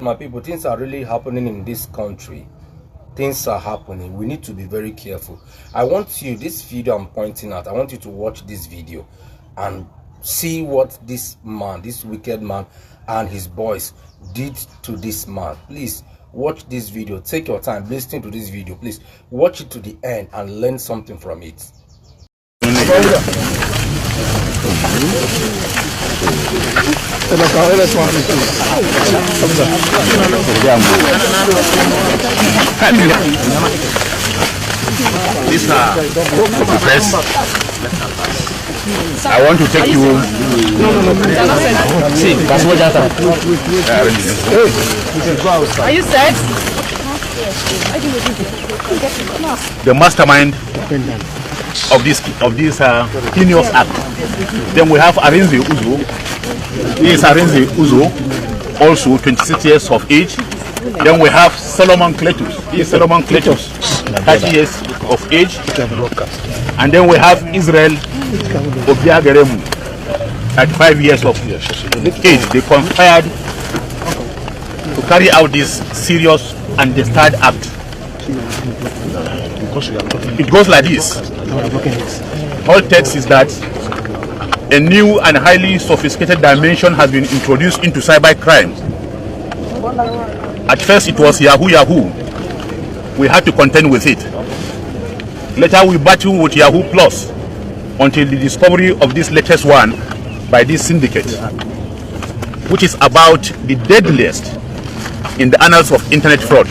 My people, things are really happening in this country. Things are happening. We need to be very careful. I want you, this video I'm pointing at, I want you to watch this video and see what this man, this wicked man and his boys did to this man. Please watch this video. Take your time listening to this video. Please watch it to the end and learn something from it. These are the press. I want to take you. See, that's what Are you set? the mastermind of this heinous act. Then we have Arinze Uzo. He is Arinze Uzo, also 26 years of age. Then we have Solomon Cletus. He is Solomon Cletus, 30 years of age. And then we have Israel Obiageremu, at 5 years of age. They conspired to carry out this serious and disturbed act. It goes like this. All text is that a new and highly sophisticated dimension has been introduced into cybercrime. At first it was Yahoo. We had to contend with it. Later we battled with Yahoo Plus until the discovery of this latest one by this syndicate, which is about the deadliest in the annals of internet fraud.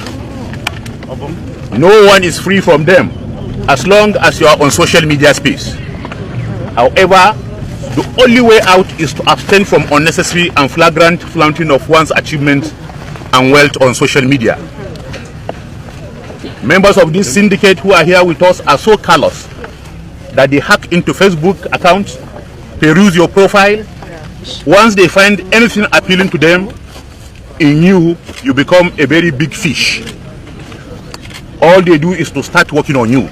No one is free from them as long as you are on social media space. However, the only way out is to abstain from unnecessary and flagrant flaunting of one's achievements and wealth on social media. Members of this syndicate who are here with us are so callous that they hack into Facebook accounts, peruse your profile. Once they find anything appealing to them in you, you become a very big fish. All they do is to start working on you.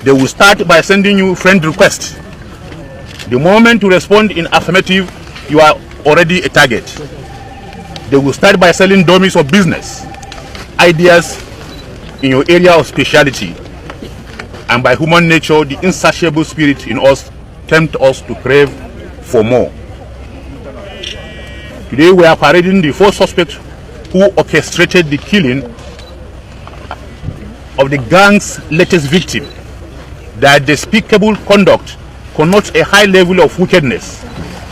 They will start by sending you friend requests. The moment you respond in affirmative, you are already a target. They will start by selling dummies of business, ideas in your area of specialty. And by human nature, the insatiable spirit in us tempts us to crave for more. Today we are parading the 4 suspects who orchestrated the killing of the gang's latest victim. Their despicable conduct connotes a high level of wickedness,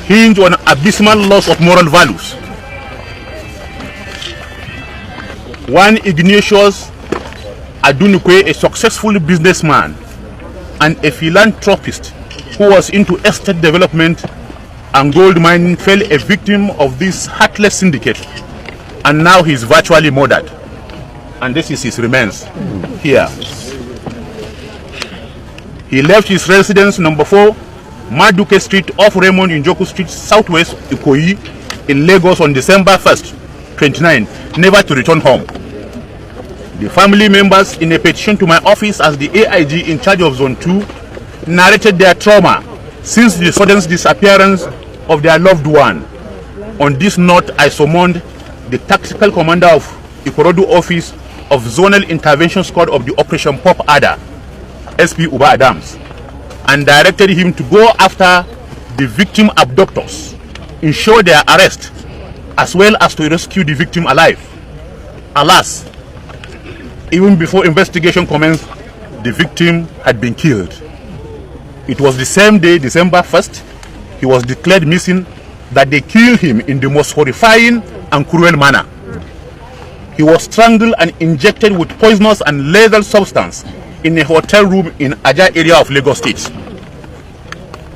hinged on abysmal loss of moral values. One Ignatius Adunukwe, a successful businessman and a philanthropist who was into estate development and gold mining, fell a victim of this heartless syndicate, and now he is virtually murdered. And this is his remains here. He left his residence number 4, Maduke Street off Raymond Njoku Street, Southwest Ikoyi in Lagos on December 1st, 29, never to return home. The family members, in a petition to my office as the AIG in charge of Zone 2, narrated their trauma since the sudden disappearance of their loved one. On this note, I summoned the tactical commander of Ikorodu office of Zonal Intervention Squad of the Operation Pop Adder, SP Uba Adams, and directed him to go after the victim abductors, ensure their arrest, as well as to rescue the victim alive. Alas, even before investigation commenced, the victim had been killed. It was the same day, December 1st, he was declared missing, that they killed him in the most horrifying and cruel manner. He was strangled and injected with poisonous and lethal substance in a hotel room in Aja area of Lagos State.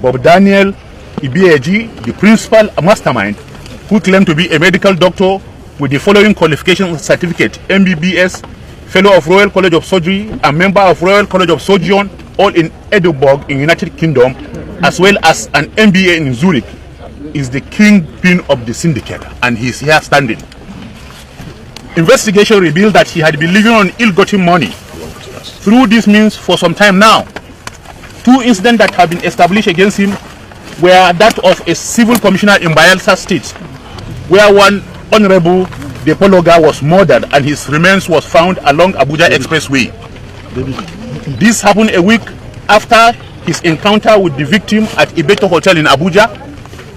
Bob Daniel Ibieji, the principal mastermind, who claimed to be a medical doctor with the following qualification certificate: MBBS, Fellow of Royal College of Surgery, and member of Royal College of Surgeon, all in Edinburgh in United Kingdom, as well as an MBA in Zurich, is the kingpin of the syndicate, and he is here standing. Investigation revealed that he had been living on ill-gotten money through this means for some time now. 2 incidents that have been established against him were that of a civil commissioner in Bayelsa State, where one Honorable Depologa was murdered and his remains was found along Abuja Expressway. This happened a week after his encounter with the victim at Ibeto Hotel in Abuja,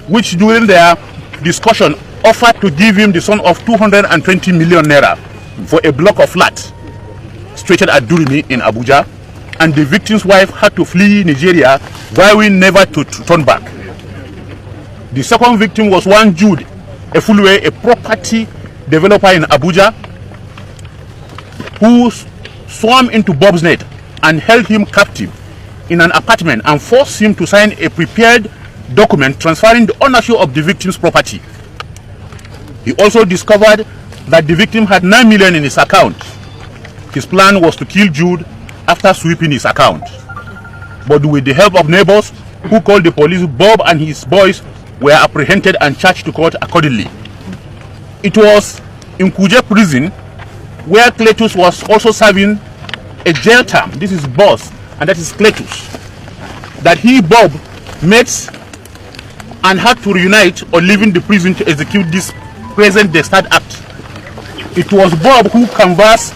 which during their discussion offered to give him the sum of 220 million naira for a block of flat situated at Durumi in Abuja, and the victim's wife had to flee Nigeria, vowing never to turn back. The second victim was one Jude Efulwe, a property developer in Abuja, who swam into Bob's net and held him captive in an apartment and forced him to sign a prepared document transferring the ownership of the victim's property. He also discovered that the victim had 9 million in his account. His plan was to kill Jude after sweeping his account. But with the help of neighbors who called the police, Bob and his boys were apprehended and charged to court accordingly. It was in Kuje prison where Cletus was also serving a jail term. This is boss, and that is Cletus. That he, Bob, met and had to reunite on leaving the prison to execute this present Destard Act. It was Bob who canvassed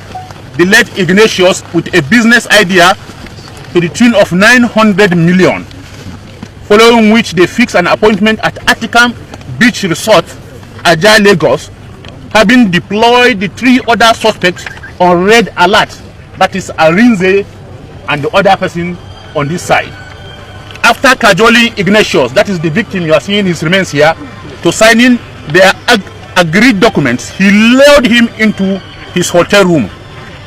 the late Ignatius with a business idea to the tune of 900 million, following which they fixed an appointment at Atikam Beach Resort, Ajah, Lagos, having deployed the 3 other suspects on red alert, that is Arinze and the other person on this side. After cajoling Ignatius, that is the victim you are seeing his remains here, to signing their agreed documents, he lured him into his hotel room,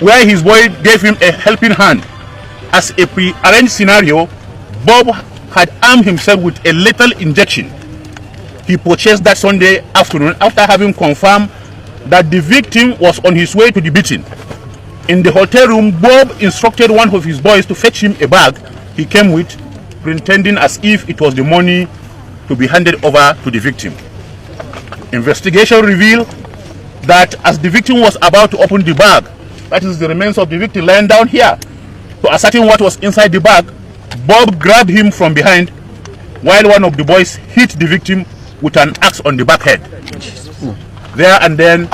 where his boy gave him a helping hand. As a pre-arranged scenario, Bob had armed himself with a lethal injection he purchased that Sunday afternoon after having confirmed that the victim was on his way to the beating. In the hotel room, Bob instructed one of his boys to fetch him a bag he came with, pretending as if it was the money to be handed over to the victim. Investigation revealed that as the victim was about to open the bag, that is the remains of the victim lying down here, to ascertain what was inside the bag, Bob grabbed him from behind while one of the boys hit the victim with an axe on the back head. There and then,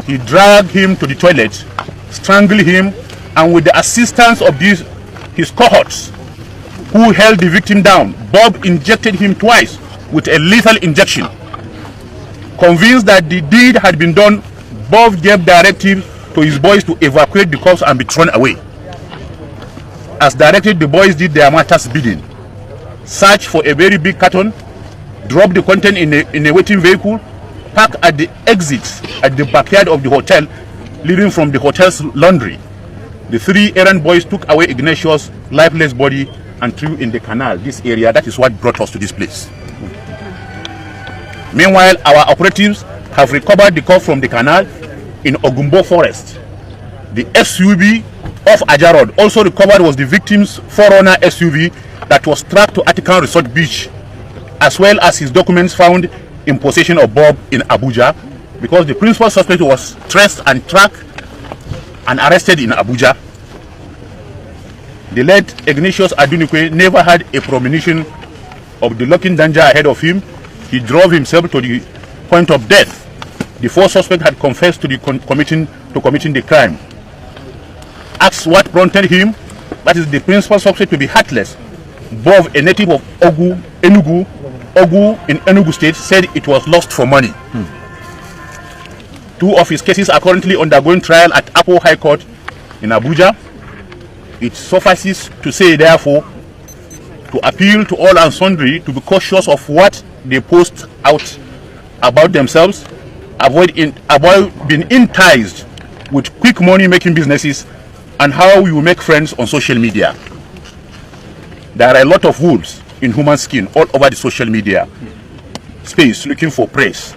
he dragged him to the toilet, strangled him, and with the assistance of his cohorts who held the victim down, Bob injected him twice with a lethal injection. Convinced that the deed had been done, Bob gave directives to his boys to evacuate the corpse and be thrown away. As directed, the boys did their master's bidding. Search for a very big carton, drop the content in a waiting vehicle, park at the exit at the backyard of the hotel, leading from the hotel's laundry. The 3 errand boys took away Ignatius' lifeless body and threw in the canal, this area. That is what brought us to this place. Meanwhile, our operatives have recovered the corpse from the canal in Ogumbo Forest. The SUV of Ajah Road also recovered was the victim's 4Runner SUV that was tracked to Atikam Resort Beach, as well as his documents found in possession of Bob in Abuja, because the principal suspect was traced and tracked and arrested in Abuja. The late Ignatius Adunikwe never had a premonition of the lurking danger ahead of him. He drove himself to the point of death. The 4 suspects had confessed to committing the crime. Asked what prompted him, that is the principal suspect, to be heartless, Bob, a native of Ogu in Enugu State, said it was lost for money. 2 of his cases are currently undergoing trial at Apo High Court in Abuja. It suffices to say, therefore, to appeal to all and sundry to be cautious of what they post out about themselves, avoid being enticed with quick money making businesses, and how you make friends on social media. There are a lot of wolves in human skin all over the social media space looking for praise.